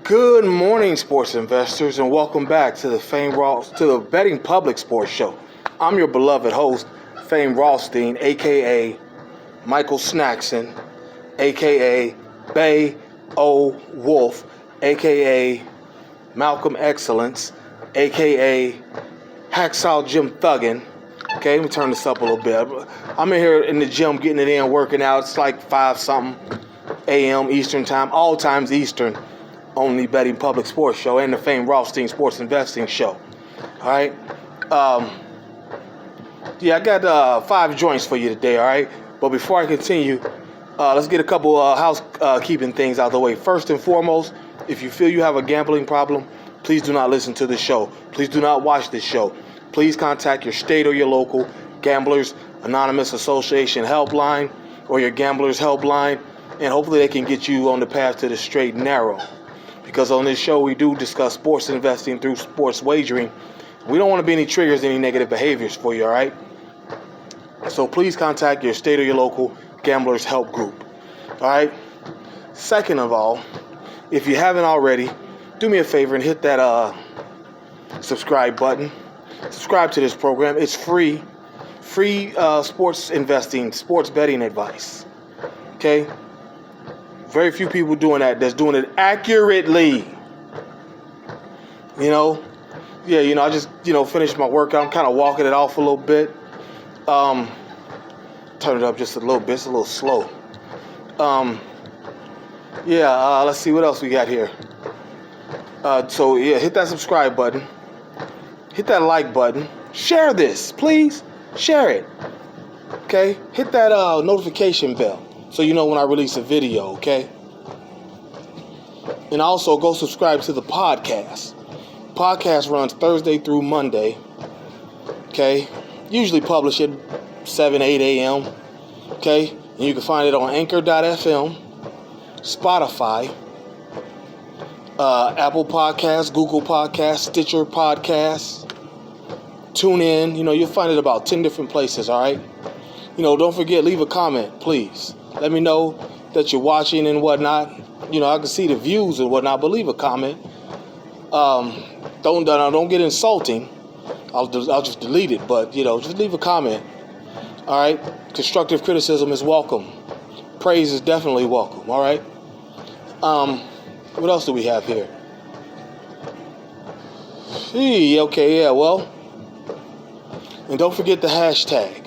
Good morning, sports investors, and welcome back to the Betting Public Sports Show. I'm your beloved host, Fame Rothstein, aka Michael Snackson, aka Bay O Wolf, aka Malcolm Excellence, aka Hacksaw Jim Thuggin. Okay, let me turn this up a little bit. I'm in here in the gym getting it in, working out. It's like 5-something a.m. Eastern time, all times Eastern, on the Betting Public Sports Show and the Fame Rothstein Sports Investing Show. All right. I got 5 joints for you today. All right. But before I continue, let's get a couple housekeeping things out of the way. First and foremost, if you feel you have a gambling problem, please do not listen to this show. Please do not watch this show. Please contact your state or your local Gamblers Anonymous Association helpline or your Gamblers helpline, and hopefully they can get you on the path to the straight and narrow. Because on this show, we do discuss sports investing through sports wagering. We don't want to be any triggers, any negative behaviors for you, all right? So please contact your state or your local Gamblers Help Group, all right? Second of all, if you haven't already, do me a favor and hit that subscribe button. Subscribe to this program. It's free sports investing, sports betting advice, okay? Very few people doing that. That's doing it accurately. I just, finished my workout. I'm kind of walking it off a little bit. Turn it up just a little bit. It's a little slow. Let's see what else we got here. Hit that subscribe button. Hit that like button. Share this, please. Share it. Okay? Hit that notification bell so you know when I release a video, okay? And also go subscribe to the podcast. Podcast runs Thursday through Monday, okay? Usually publish at 7, 8 a.m., okay? And you can find it on Anchor.fm, Spotify, Apple Podcasts, Google Podcasts, Stitcher Podcasts, TuneIn. You'll find it about 10 different places, all right? Don't forget, leave a comment, please. Let me know that you're watching and whatnot. I can see the views and whatnot, but leave a comment. Don't get insulting. I'll just delete it, but, just leave a comment. All right? Constructive criticism is welcome. Praise is definitely welcome, all right? What else do we have here? And don't forget the hashtag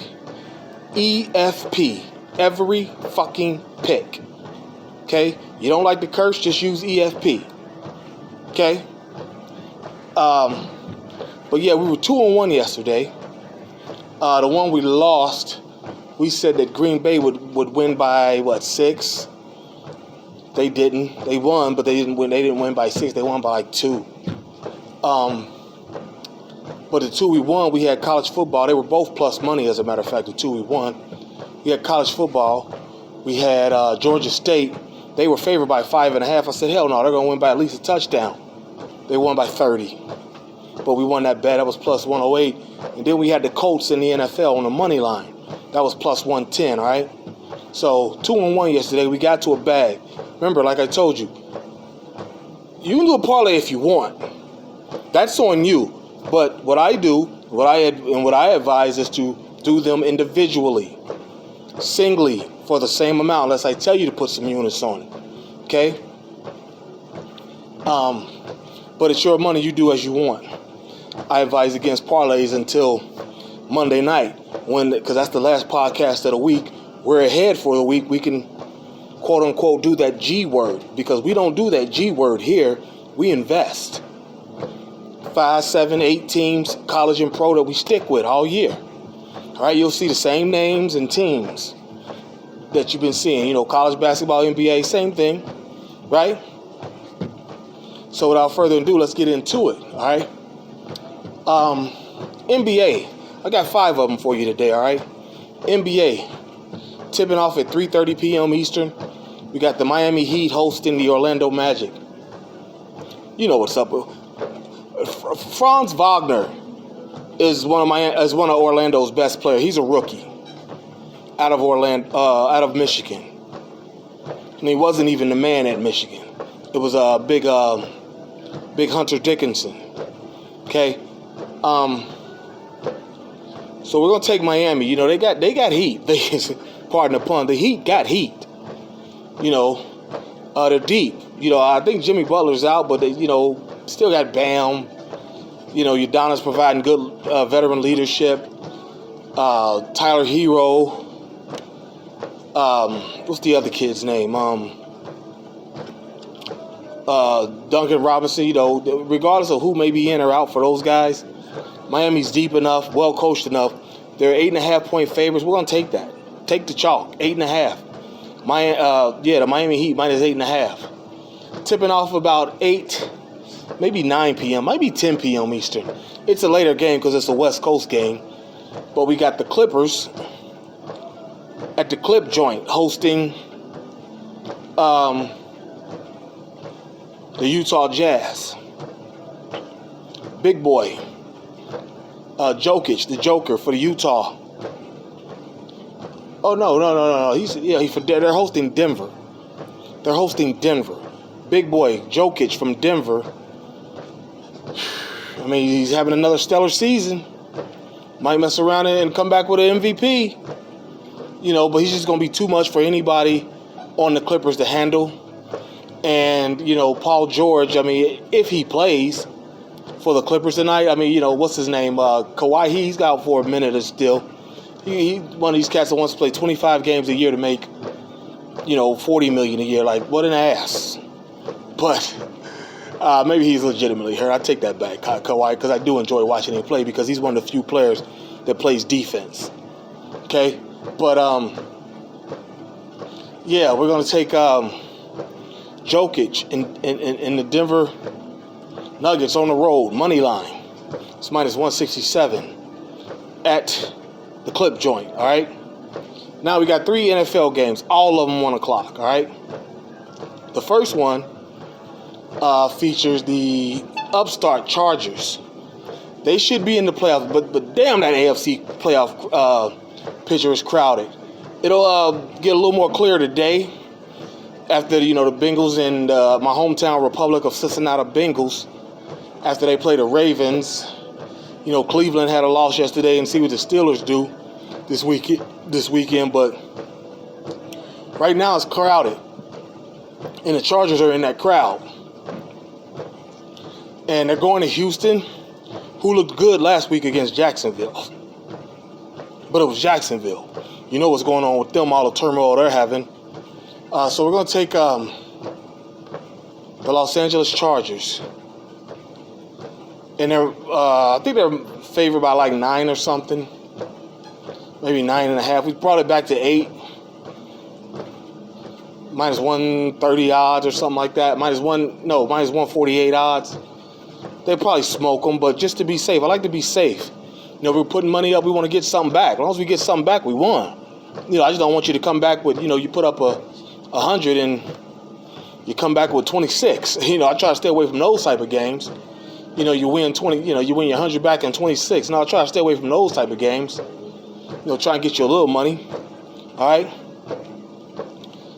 EFP, every fucking pick. Okay? You don't like the curse, just use EFP. Okay? We were 2-1 yesterday. The one we lost, we said that Green Bay would win by 6? They didn't. They won, but they didn't win. They didn't win by 6. They won by 2. But the 2 we won, we had college football. They were both plus money, as a matter of fact, the 2 we won. We had college football. We had Georgia State. They were favored by 5.5. I said, hell no, they're going to win by at least a touchdown. They won by 30. But we won that bet. That was plus 108. And then we had the Colts in the NFL on the money line. That was plus 110, all right? So 2-1 yesterday. We got to a bag. Remember, like I told you, you can do a parlay if you want. That's on you. But what I advise is to do them individually, singly, for the same amount, unless I tell you to put some units on it. Okay? But it's your money. You do as you want. I advise against parlays until Monday night, because that's the last podcast of the week. We're ahead for the week. We can, quote unquote, do that G word, because we don't do that G word here. We invest. 5, 7, 8 teams, college and pro, that we stick with all year. All right, you'll see the same names and teams that you've been seeing. College basketball, NBA, same thing, right? So without further ado, let's get into it, all right? NBA, I got 5 of them for you today, all right? NBA, tipping off at 3:30 p.m. Eastern. We got the Miami Heat hosting the Orlando Magic. You know what's up. Franz Wagner is one of Orlando's best players. He's a rookie out of Michigan. And he wasn't even the man at Michigan. It was big Hunter Dickinson. Okay. So we're gonna take Miami. You know, they got heat. Pardon the pun. The Heat got heat. You know, they're deep. You know, I think Jimmy Butler's out, but they, you know, still got Bam. You know, Udonis providing good veteran leadership. Tyler Hero. What's the other kid's name? Duncan Robinson. You know, regardless of who may be in or out for those guys, Miami's deep enough, well coached enough. They're 8.5-point favorites. We're gonna take that. Take the chalk. 8.5. The Miami Heat minus 8.5. Tipping off about 8, maybe 9 p.m. Might be 10 p.m. Eastern. It's a later game because it's a West Coast game. But we got the Clippers at the Clip Joint hosting the Utah Jazz. Big boy. Jokic, the Joker for the Utah. Oh no! They're hosting Denver. They're hosting Denver. Big boy Jokic from Denver. I mean, he's having another stellar season. Might mess around and come back with an MVP. You know, but he's just gonna be too much for anybody on the Clippers to handle. And you know, Paul George. I mean, if he plays for the Clippers tonight, I mean, you know, what's his name? Kawhi, he's out for a minute or still. He one of these cats that wants to play 25 games a year to make, you know, $40 million a year. Like, what an ass. But maybe he's legitimately hurt. I take that back, Kawhi, because I do enjoy watching him play because he's one of the few players that plays defense. Okay? But, yeah, we're going to take Jokic in the Denver Nuggets on the road, money line. It's minus 167 at the Clip Joint, all right? Now we got 3 NFL games, all of them 1 o'clock, all right? The first one features the upstart Chargers. They should be in the playoffs, but damn, that AFC playoff picture is crowded. It'll get a little more clear today after, you know, the Bengals and my hometown Republic of Cincinnati Bengals, after they play the Ravens. You know, Cleveland had a loss yesterday, and see what the Steelers do this weekend. But right now it's crowded, and the Chargers are in that crowd. And they're going to Houston, who looked good last week against Jacksonville. But it was Jacksonville. You know what's going on with them, all the turmoil they're having. So we're going to take the Los Angeles Chargers. And they're, I think they're favored by like 9 or something. Maybe 9.5. We brought it back to 8. Minus 130 odds or something like that. Minus 148 odds. They'll probably smoke them, but just to be safe. I like to be safe. You know, we're putting money up. We want to get something back. As long as we get something back, we won. You know, I just don't want you to come back with, you know, you put up 100 and you come back with 26. You know, I try to stay away from those type of games. You know, you win 20. You know, you win your 100 back in 26. No, I try to stay away from those type of games. You know, try and get you a little money. All right.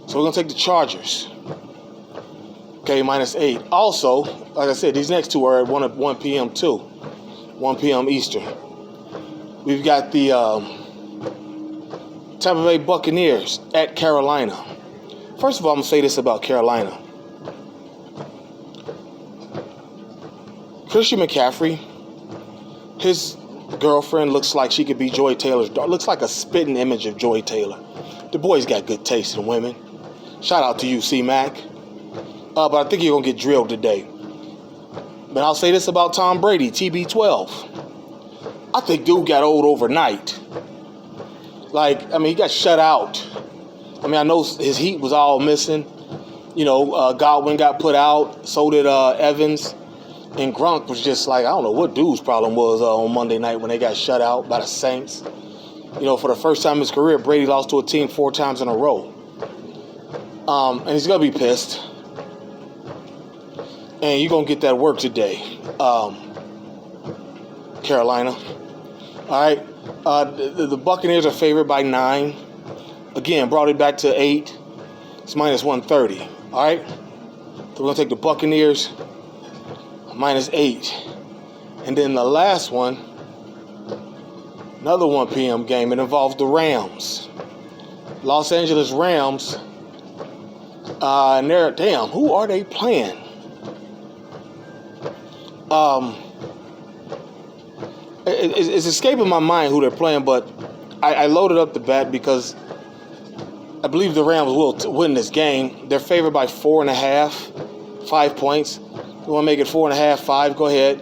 So we're gonna take the Chargers. Okay, minus 8. Also, like I said, these next two are at 1 p.m. too. 1 p.m. Eastern. We've got the Tampa Bay Buccaneers at Carolina. First of all, I'm gonna say this about Carolina. Christian McCaffrey, his girlfriend looks like she could be Joy Taylor's daughter. Looks like a spitting image of Joy Taylor. The boy's got good taste in women. Shout out to you, C-Mac. But I think you're going to get drilled today. But I'll say this about Tom Brady, TB12. I think dude got old overnight. Like, I mean, he got shut out. I mean, I know his heat was all missing. You know, Godwin got put out. So did Evans. And Gronk was just like, I don't know what dude's problem was on Monday night when they got shut out by the Saints. You know, for the first time in his career, Brady lost to a team 4 times in a row. And he's going to be pissed. And you're going to get that work today, Carolina. All right. The Buccaneers are favored by 9. Again, brought it back to 8. It's minus 130. All right. we're going to take the Buccaneers -8. And then the last one, another 1 p.m. game. It involves the Rams. Los Angeles Rams. And they're, damn, who are they playing? It's escaping my mind who they're playing, but I loaded up the bet because I believe the Rams will win this game. They're favored by 4.5, 5 points. You want to make it 4.5, 5? Go ahead.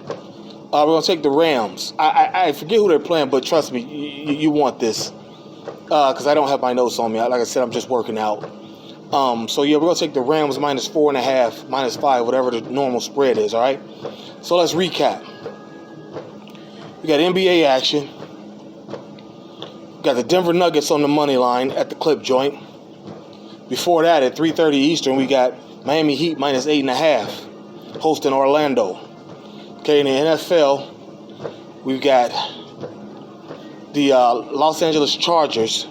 We're going to take the Rams. I forget who they're playing, but trust me, you want this because I don't have my notes on me. Like I said, I'm just working out. So, yeah, we're going to take the Rams -4.5, -5, whatever the normal spread is, all right? So let's recap. We got NBA action. We got the Denver Nuggets on the money line at the clip joint. Before that, at 3:30 Eastern, we got Miami Heat -8.5, hosting Orlando. Okay, in the NFL, we've got the Los Angeles Chargers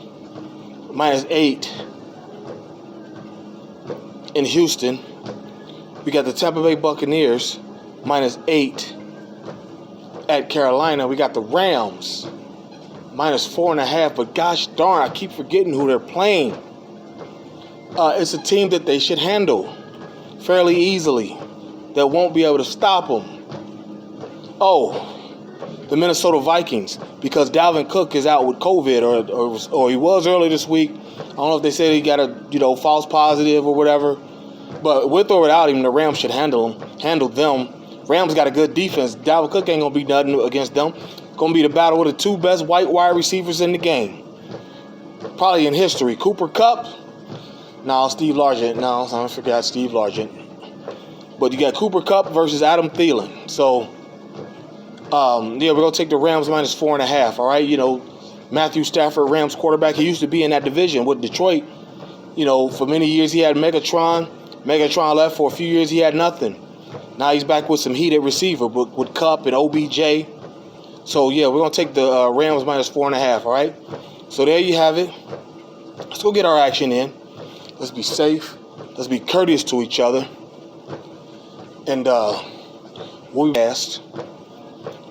-8 in Houston. We got the Tampa Bay Buccaneers -8 at Carolina. We got the Rams -4.5, but gosh darn, I keep forgetting who they're playing. It's a team that they should handle fairly easily, that won't be able to stop them. Oh, the Minnesota Vikings, because Dalvin Cook is out with COVID, or he was early this week. I don't know if they said he got a false positive or whatever, but with or without him, the Rams should handle them. Rams got a good defense. Dalvin Cook ain't gonna be nothing against them. Gonna be the battle with the 2 best white wide receivers in the game, probably in history. Cooper Kupp. No, Steve Largent. No, I forgot Steve Largent. But you got Cooper Kupp versus Adam Thielen. So, yeah, we're going to take the Rams -4.5, all right? Matthew Stafford, Rams quarterback, he used to be in that division with Detroit. For many years he had Megatron. Megatron left for a few years, he had nothing. Now he's back with some heat at receiver with Kupp and OBJ. So, yeah, we're going to take the Rams -4.5, all right? So there you have it. Let's go get our action in. Let's be safe. Let's be courteous to each other. And we'll be asked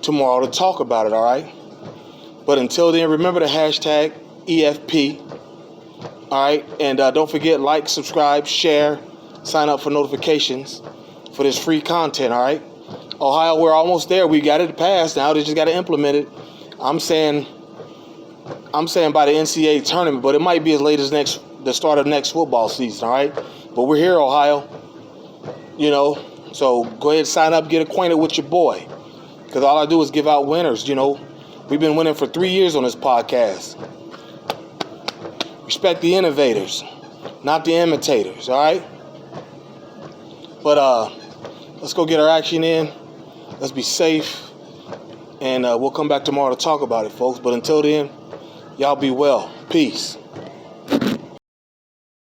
tomorrow to talk about it, all right? But until then, remember the hashtag EFP, all right? And don't forget, like, subscribe, share, sign up for notifications for this free content, all right? Ohio, we're almost there. We got it passed. Now they just got to implement it. I'm saying by the NCAA tournament, but it might be as late as the start of next football season, all right? But we're here, Ohio, so go ahead and sign up, get acquainted with your boy, because all I do is give out winners, We've been winning for 3 years on this podcast. Respect the innovators, not the imitators, all right? But let's go get our action in. Let's be safe, and we'll come back tomorrow to talk about it, folks. But until then, y'all be well. Peace.